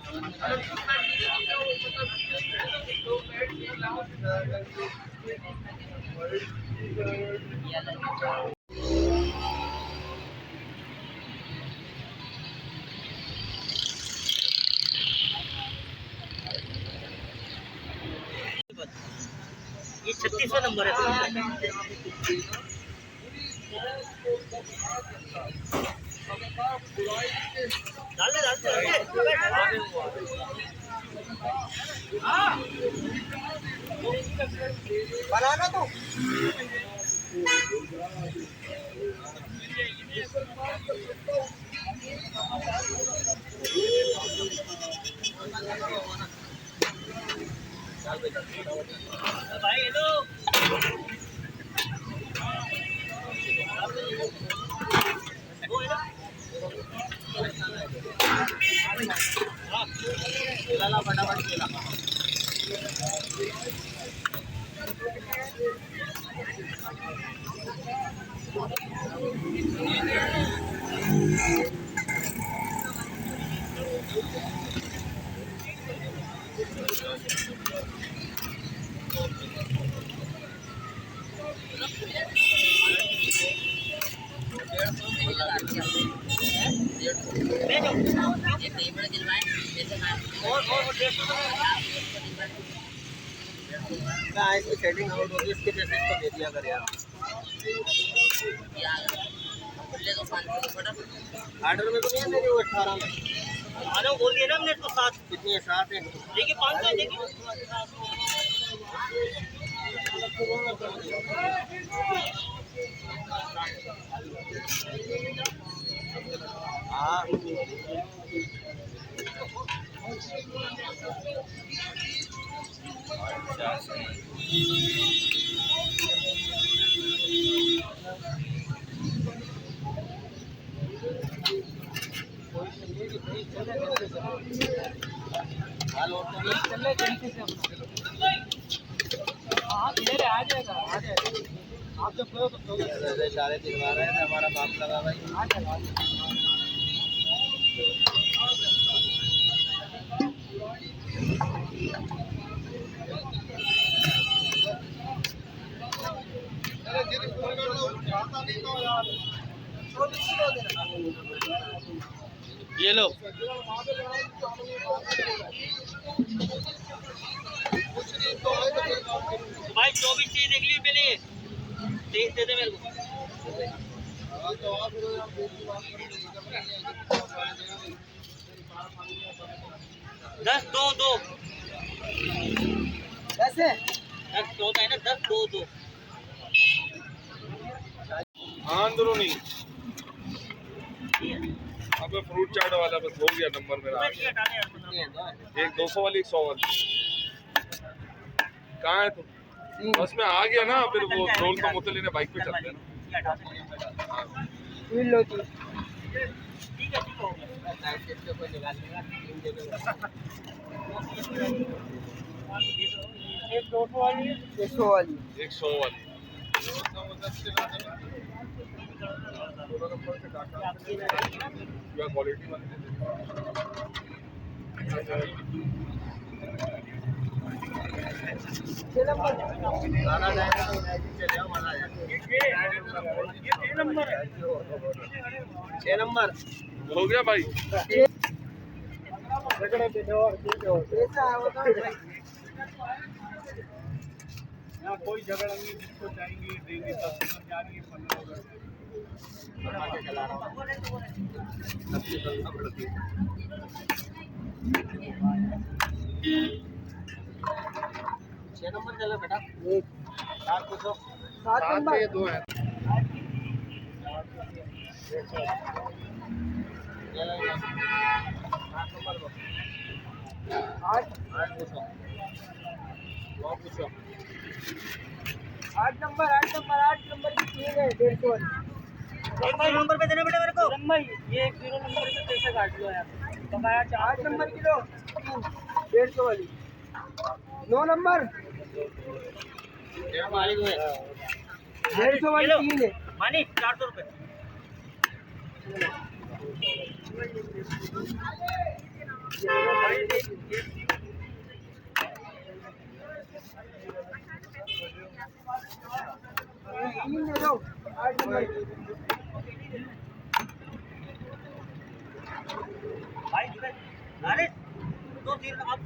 ये 36वां नंबर है। बनाना तो भाई हेलो फटाफट खेला इसकी सेटिंग आउट होगी, इसके जैसे इसको दे दिया कर यार। ऑर्डर में तो नहीं है वो 18 में बोल दिया ना हमने इसको 7 कितनी है 7 है देखिए 500 है देखिए हाँ आप जब करो तो इशारे दिलवा रहे हैं हमारा बाप लगा भाई 24 ये लो भाई 24 चीज देख ली पहले दे दे मेरे को 10 2 कैसे 10 2 है ना 10 2 अंदरूनी अब फ्रूट चाट वाला बस हो गया नंबर मेरा एक 200 वाली 100 वाली कहाँ है तुम बस में आ गया ना फिर वो रोल का मुतले ने बाइक पे चलते हैं लो तो एक 200 वाली 100 वाली 100 वाली क्वालिटी वाली 6 नंबर हो गया भाई यहाँ कोई झगड़ा नहीं जिसको चाहेंगे देंगे कस्टमर जा रही है 6 नंबर चलो बेटा 7 नंबर 2 है 8 नंबर की 3 है 150 वाली एक नंबर पे देना बेटा मेरे को भाई ये 0 नंबर पे कैसे काट लो यार बकाया 8 नंबर की लो 150 वाली 9 नंबर क्या मालिक है 150 वाली 3 है मालिक 400 रुपए भाई अरे दो तीन आप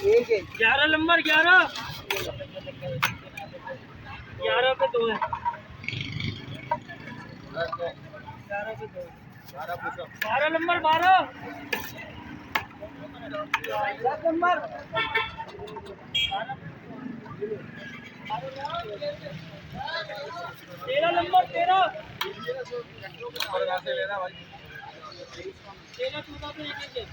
एक 11 नंबर 11 पे 2 है 11 पे 2 12 नंबर 12 10 नंबर 13 नंबर 13 14 पे एक एक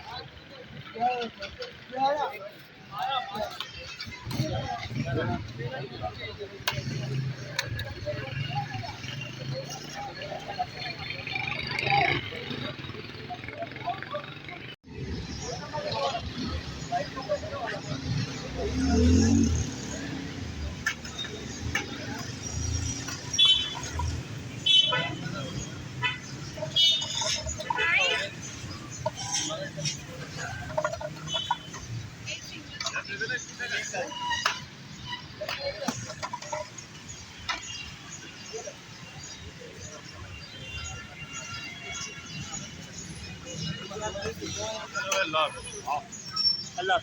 अल्लाह